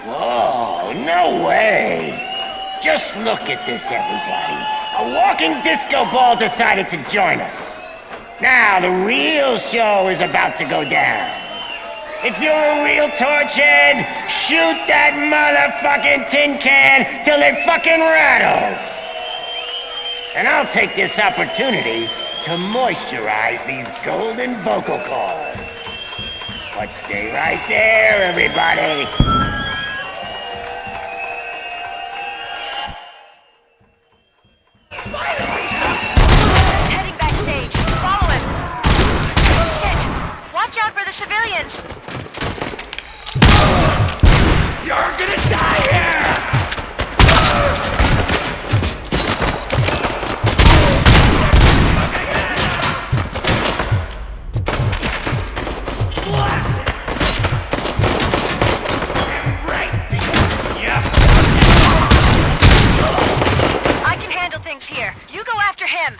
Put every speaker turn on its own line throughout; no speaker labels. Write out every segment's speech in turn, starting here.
Whoa, no way! Just look at this, everybody. A walking disco ball decided to join us. Now, the real show is about to go down. If you're a real torchhead, shoot that motherfucking tin can till it fucking rattles. And I'll take this opportunity to moisturize these golden vocal cords. But stay right there, everybody.
Heading backstage. Follow him. Shit! Watch out for the civilians.
You're gonna die here!
I can handle things here. You go after him.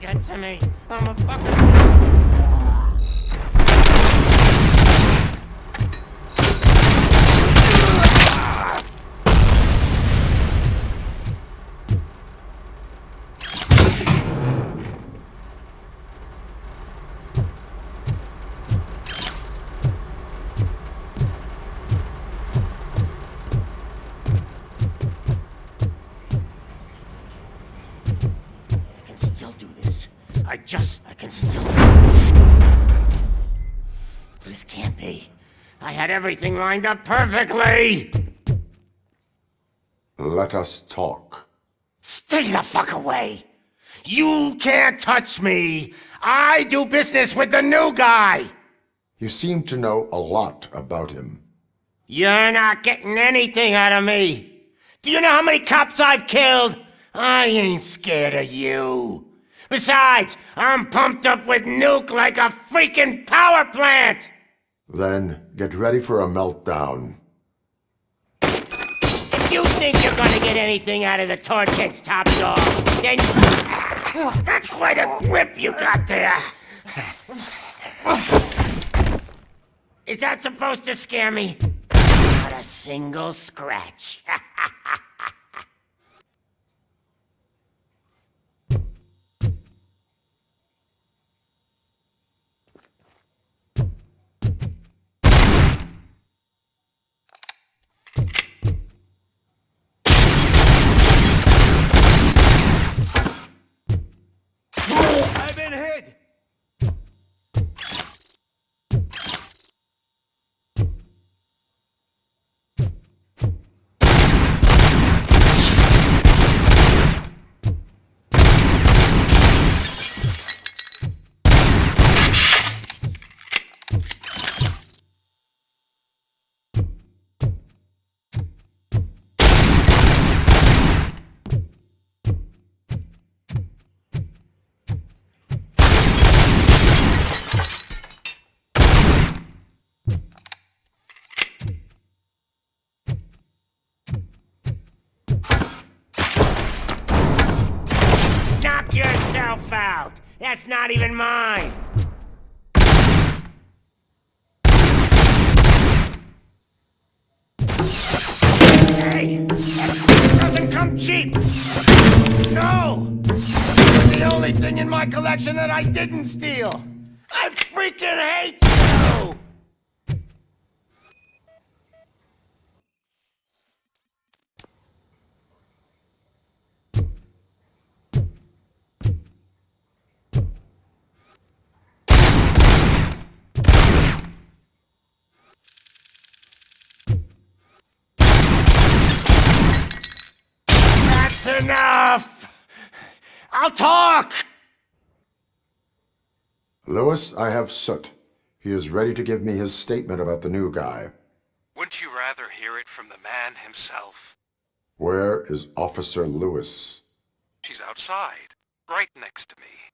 Get to me. I'm a fucking... I can still... This can't be. I had everything lined up perfectly!
Let us talk.
Stay the fuck away! You can't touch me! I do business with the new guy!
You seem to know a lot about him.
You're not getting anything out of me! Do you know how many cops I've killed? I ain't scared of you! Besides, I'm pumped up with nuke like a freaking power plant!
Then get ready for a meltdown.
If you think you're gonna get anything out of the Torchhead's top dog, then... That's quite a grip you got there! Is that supposed to scare me? Not a single scratch.
I've been hit!
Knock yourself out! That's not even mine! Hey! That stuff doesn't come cheap! No! It's the only thing in my collection that I didn't steal! I freaking hate you! That's enough! I'll talk!
Lewis, I have soot. He is ready to give me his statement about the new guy.
Wouldn't you rather hear it from the man himself?
Where is Officer Lewis?
She's outside, right next to me.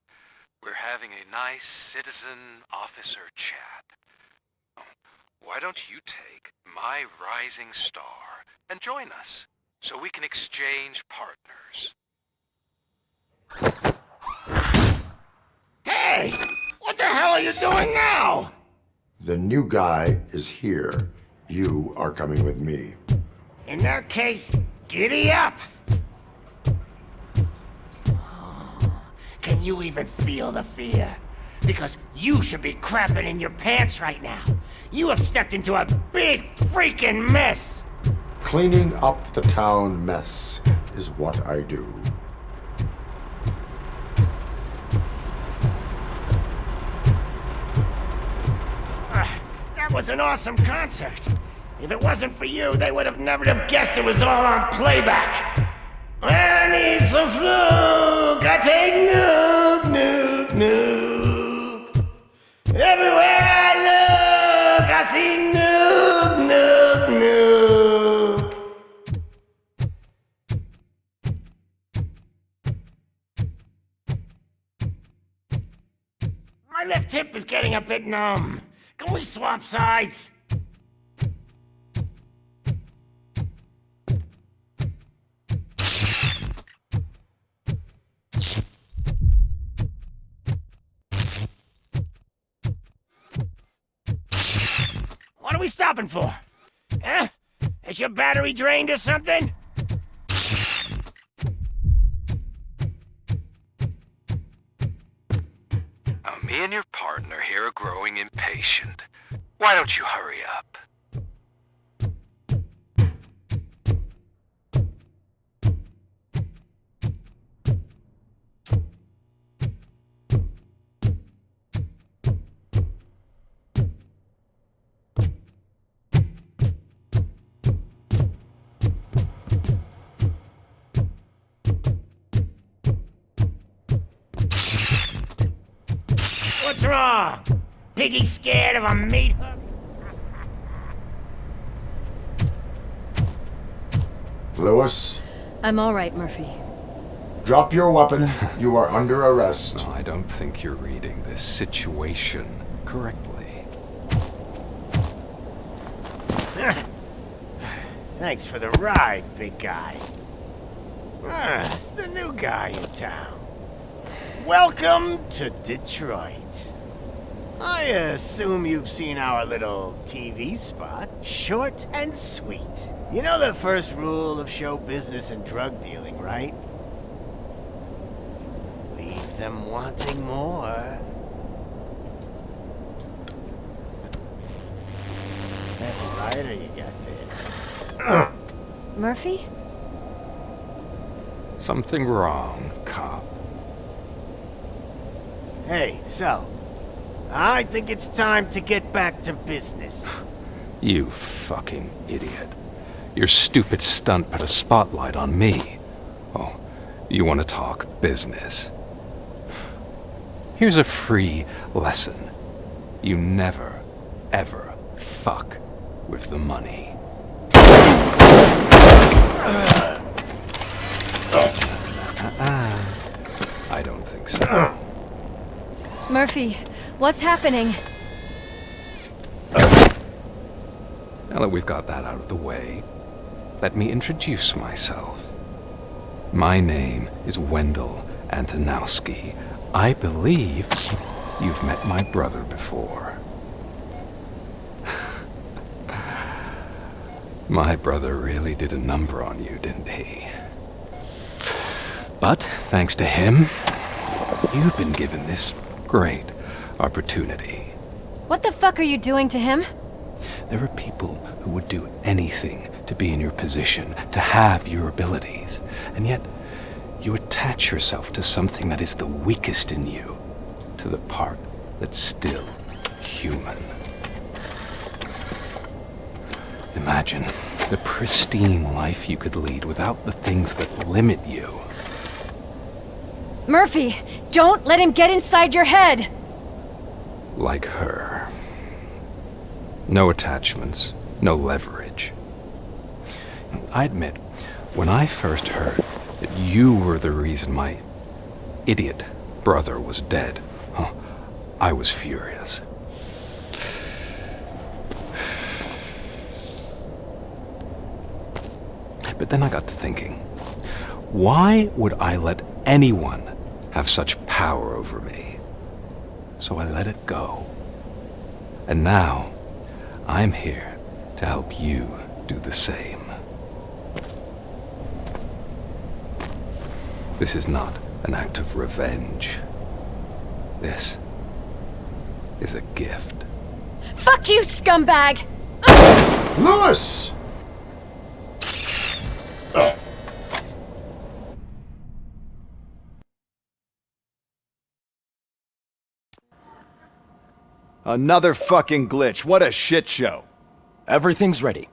We're having a nice citizen-officer chat. Why don't you take my rising star and join us, so we can exchange partners?
Hey! What the hell are you doing now?
The new guy is here. You are coming with me.
In that case, giddy up! Can you even feel the fear? Because you should be crapping in your pants right now. You have stepped into a big freaking mess!
Cleaning up the town mess is what I do.
That was an awesome concert. If it wasn't for you, they would have never have guessed it was all on playback. When I need some fluke, I take nuke, nuke, nuke. Everywhere I look, I see nuke, nuke, nuke. My left hip is getting a bit numb. Can we swap sides? What are we stopping for? Huh? Is your battery drained or something?
Me and your partner here are growing impatient. Why don't you hurry up?
What's wrong? Piggy scared of a meat hook?
Lewis,
I'm all right, Murphy.
drop your weapon. You are under arrest.
No, I don't think you're reading this situation correctly.
Thanks for the ride, big guy. It's the new guy in town. Welcome to Detroit. I assume you've seen our little TV spot. Short and sweet. You know the first rule of show business and drug dealing, right? Leave them wanting more. That's a rider you got there.
Murphy?
Something wrong, cop.
Hey, so, I think it's time to get back to business.
You fucking idiot. Your stupid stunt put a spotlight on me. Oh, you want to talk business? Here's a free lesson. You never, ever fuck with the money. I don't think so.
Murphy, what's happening?
Now that we've got that out of the way, let me introduce myself. My name is Wendell Antonowski. I believe you've met my brother before. My brother really did a number on you, didn't he? But thanks to him, you've been given this great opportunity.
What the fuck are you doing to him?
There are people who would do anything to be in your position, to have your abilities, and yet you attach yourself to something that is the weakest in you, to the part that's still human. Imagine the pristine life you could lead without the things that limit you.
Murphy, don't let him get inside your head!
Like her. No attachments, no leverage. I admit, when I first heard that you were the reason my idiot brother was dead, I was furious. But then I got to thinking, why would I let anyone have such power over me? So I let it go. And now, I'm here to help you do the same. This is not an act of revenge. This is a gift.
Fuck you, scumbag!
Lewis!
Another fucking glitch. What a shit show.
Everything's ready.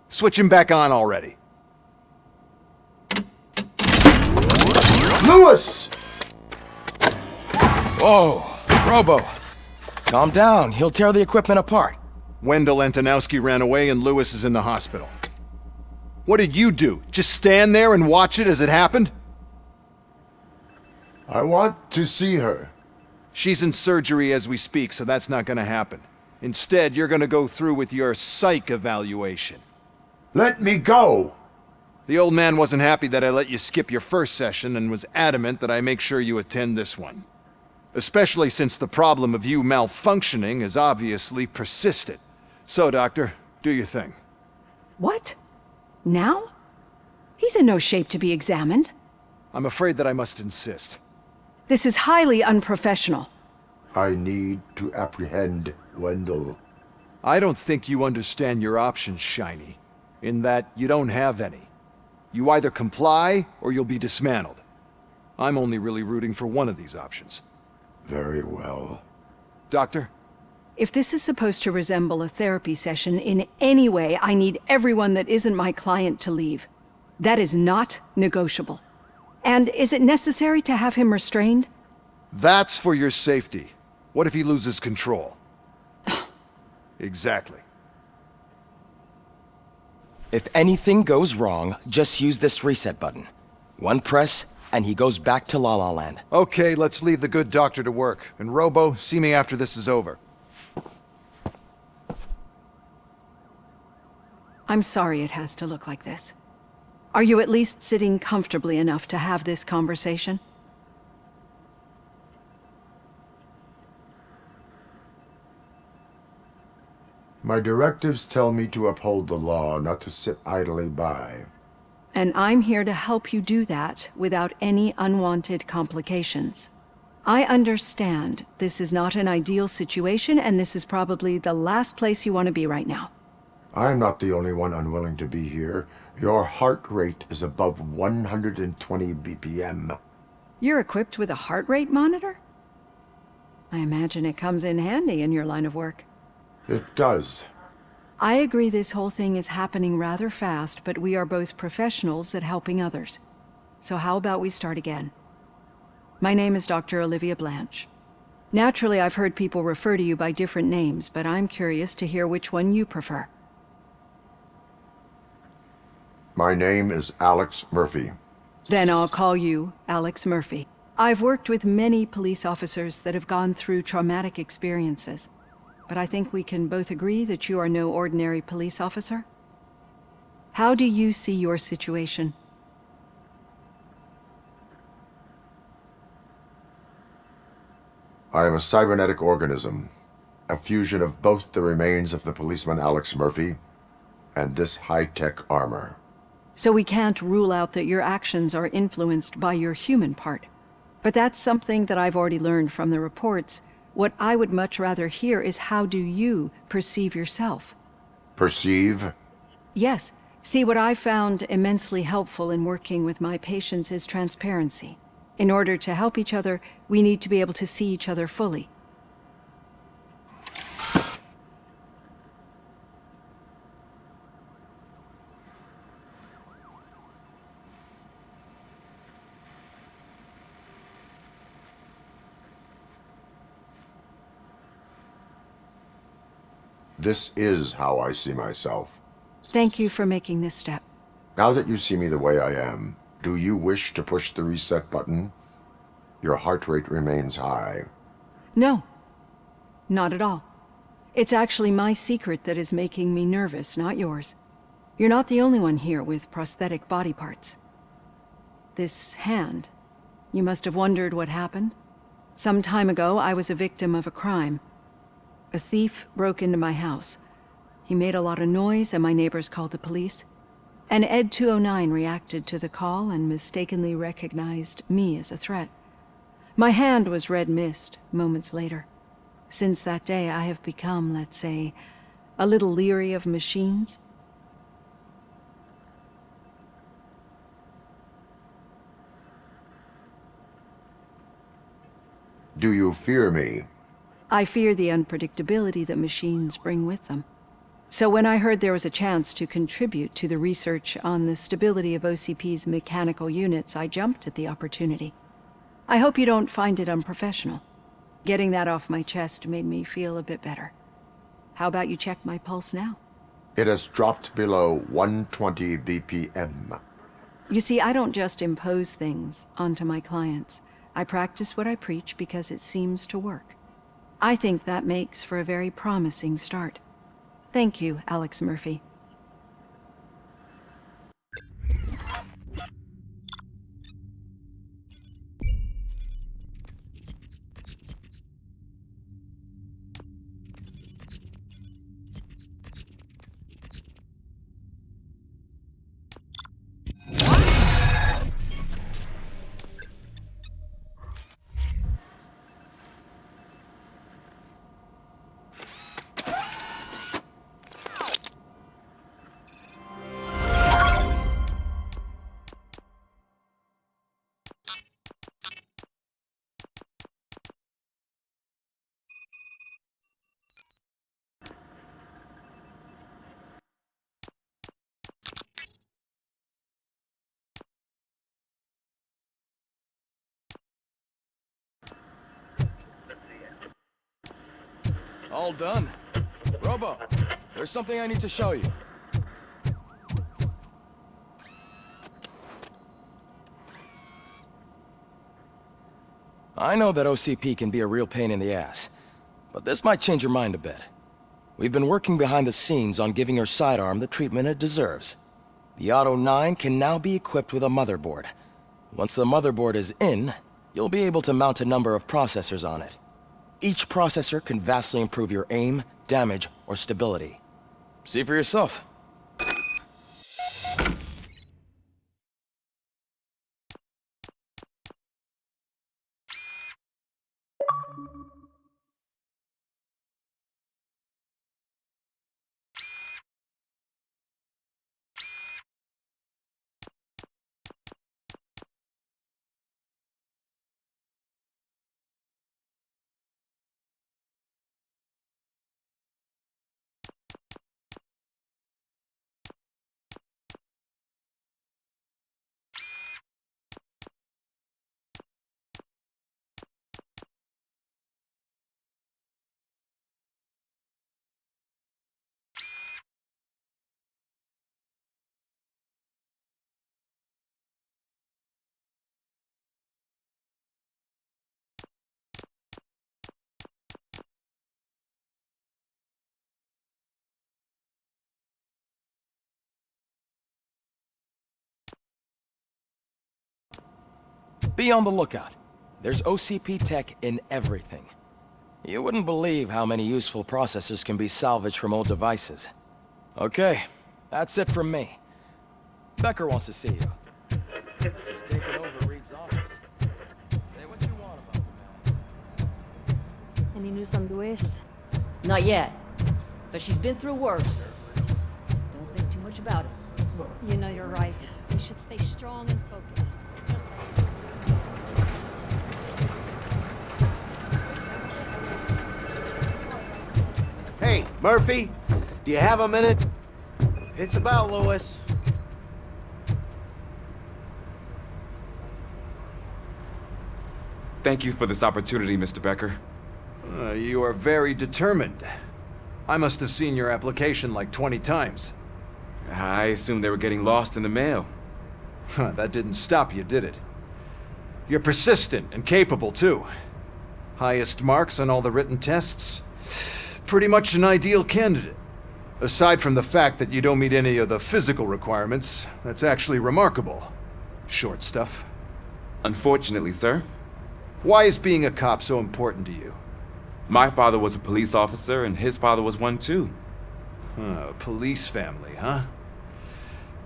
Switch him back on already.
Lewis!
Whoa, Robo. Calm down, he'll tear the equipment apart.
Wendell Antonowski ran away and Lewis is in the hospital. What did you do? Just stand there and watch it as it happened?
I want to see her.
She's in surgery as we speak, so that's not gonna happen. Instead, you're gonna go through with your psych evaluation.
Let me go!
The old man wasn't happy that I let you skip your first session and was adamant that I make sure you attend this one. Especially since the problem of you malfunctioning has obviously persisted. So, Doctor, do your thing.
What? Now? He's in no shape to be examined.
I'm afraid that I must insist.
This is highly unprofessional.
I need to apprehend Wendell.
I don't think you understand your options, Shiny. In that you don't have any. You either comply or you'll be dismantled. I'm only really rooting for one of these options.
Very well.
Doctor?
If this is supposed to resemble a therapy session in any way, I need everyone that isn't my client to leave. That is not negotiable. And is it necessary to have him restrained?
That's for your safety. What if he loses control? Exactly.
If anything goes wrong, just use this reset button. One press, and he goes back to La La Land.
Okay, let's leave the good doctor to work. And Robo, see me after this is over.
I'm sorry it has to look like this. Are you at least sitting comfortably enough to have this conversation?
My directives tell me to uphold the law, not to sit idly by.
And I'm here to help you do that without any unwanted complications. I understand this is not an ideal situation, and this is probably the last place you want to be right now.
I'm not the only one unwilling to be here. Your heart rate is above 120 BPM.
You're equipped with a heart rate monitor? I imagine it comes in handy in your line of work.
It does.
I agree this whole thing is happening rather fast, but we are both professionals at helping others. So how about we start again? My name is Dr. Olivia Blanche. Naturally, I've heard people refer to you by different names, but I'm curious to hear which one you prefer.
My name is Alex Murphy.
Then I'll call you Alex Murphy. I've worked with many police officers that have gone through traumatic experiences, but I think we can both agree that you are no ordinary police officer. How do you see your situation?
I am a cybernetic organism, a fusion of both the remains of the policeman Alex Murphy and this high-tech armor.
So we can't rule out that your actions are influenced by your human part. But that's something that I've already learned from the reports. What I would much rather hear is how do you perceive yourself?
Perceive?
Yes. See, what I found immensely helpful in working with my patients is transparency. In order to help each other, we need to be able to see each other fully.
This is how I see myself.
Thank you for making this step.
Now that you see me the way I am, do you wish to push the reset button? Your heart rate remains high.
No, not at all. It's actually my secret that is making me nervous, not yours. You're not the only one here with prosthetic body parts. This hand, you must have wondered what happened. Some time ago, I was a victim of a crime. A thief broke into my house. He made a lot of noise and my neighbors called the police. And Ed 209 reacted to the call and mistakenly recognized me as a threat. My hand was red mist moments later. Since that day, I have become, let's say, a little leery of machines.
Do you fear me?
I fear the unpredictability that machines bring with them. So when I heard there was a chance to contribute to the research on the stability of OCP's mechanical units, I jumped at the opportunity. I hope you don't find it unprofessional. Getting that off my chest made me feel a bit better. How about you check my pulse now?
It has dropped below 120 BPM.
You see, I don't just impose things onto my clients. I practice what I preach because it seems to work. I think that makes for a very promising start. Thank you, Alex Murphy.
All done. Robo, there's something I need to show you. I know that OCP can be a real pain in the ass, but this might change your mind a bit. We've been working behind the scenes on giving your sidearm the treatment it deserves. The Auto 9 can now be equipped with a motherboard. Once the motherboard is in, you'll be able to mount a number of processors on it. Each processor can vastly improve your aim, damage, or stability. See for yourself. Be on the lookout. There's OCP tech in everything. You wouldn't believe how many useful processors can be salvaged from old devices. Okay, that's it from me. Becker wants to see you. He's taken over Reed's office. Say what you want about the man.
Any news on Luis? Not yet, but she's been through worse. Don't think too much about it. You know you're right. We should stay strong and focused. Just like...
Hey, Murphy, do you have a minute? It's about Louis.
Thank you for this opportunity, Mr. Becker.
You are very determined. I must have seen your application like 20 times.
I assumed they were getting lost in the mail.
Huh, that didn't stop you, did it? You're persistent and capable, too. Highest marks on all the written tests. Pretty much an ideal candidate. Aside from the fact that you don't meet any of the physical requirements, that's actually remarkable. Short stuff.
Unfortunately, sir.
Why is being a cop so important to you?
My father was a police officer, and his father was one too.
A police family, huh?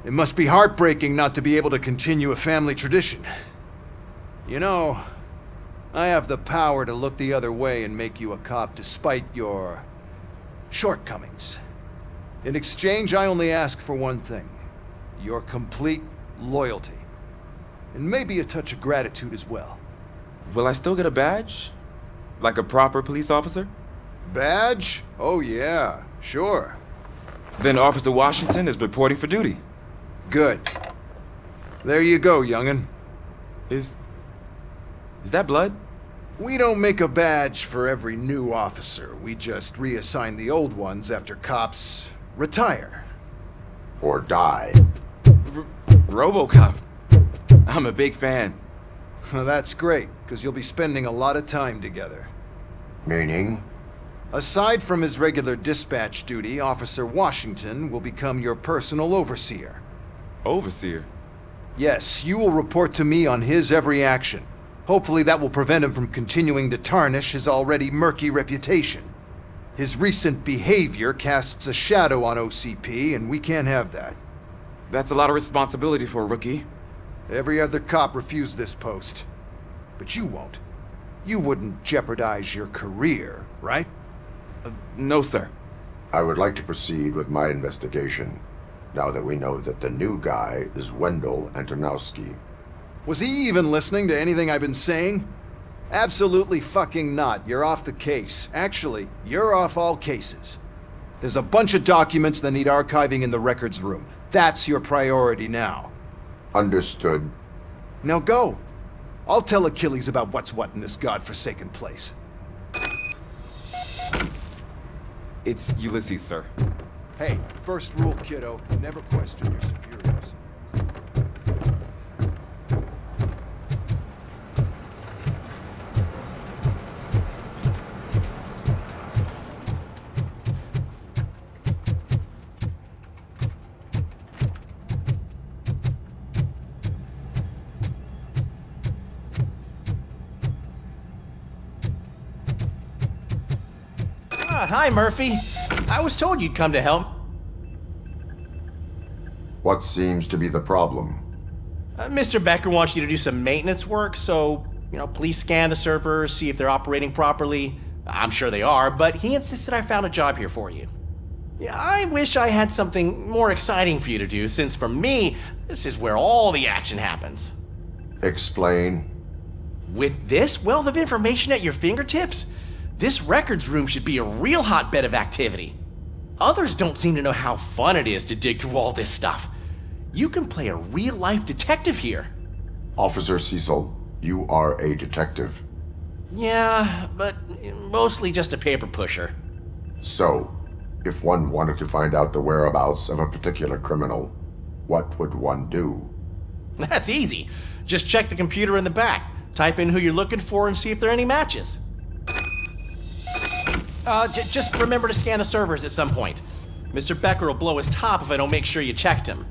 It must be heartbreaking not to be able to continue a family tradition. You know, I have the power to look the other way and make you a cop despite your shortcomings. In exchange, I only ask for one thing. Your complete loyalty. And maybe a touch of gratitude as well.
Will I still get a badge? Like a proper police officer?
Badge? Oh yeah, sure.
Then Officer Washington is reporting for duty.
Good. There you go, young'un.
Is that blood?
We don't make a badge for every new officer. We just reassign the old ones after cops retire.
Or die.
RoboCop. I'm a big fan.
Well, that's great, because you'll be spending a lot of time together.
Meaning?
Aside from his regular dispatch duty, Officer Washington will become your personal overseer.
Overseer?
Yes, you will report to me on his every action. Hopefully that will prevent him from continuing to tarnish his already murky reputation. His recent behavior casts a shadow on OCP, and we can't have that.
That's a lot of responsibility for a rookie.
Every other cop refused this post. But you won't. You wouldn't jeopardize your career, right?
No, sir.
I would like to proceed with my investigation, now that we know that the new guy is Wendell Antonowski.
Was he even listening to anything I've been saying? Absolutely fucking not. You're off the case. Actually, you're off all cases. There's a bunch of documents that need archiving in the records room. That's your priority now.
Understood.
Now go. I'll tell Achilles about what's what in this godforsaken place.
It's Ulysses, sir.
Hey, first rule, kiddo, never question your superiors.
Hi, Murphy. I was told you'd come to help.
What seems to be the problem?
Mr. Becker wants you to do some maintenance work, so, please scan the servers, see if they're operating properly. I'm sure they are, but he insisted I found a job here for you. Yeah, I wish I had something more exciting for you to do, since for me, this is where all the action happens.
Explain.
With this wealth of information at your fingertips, this records room should be a real hotbed of activity. Others don't seem to know how fun it is to dig through all this stuff. You can play a real-life detective here.
Officer Cecil, you are a detective.
Yeah, but mostly just a paper pusher.
So, if one wanted to find out the whereabouts of a particular criminal, what would one do?
That's easy. Just check the computer in the back, type in who you're looking for, and see if there are any matches. Just remember to scan the servers at some point. Mr. Becker will blow his top if I don't make sure you checked him.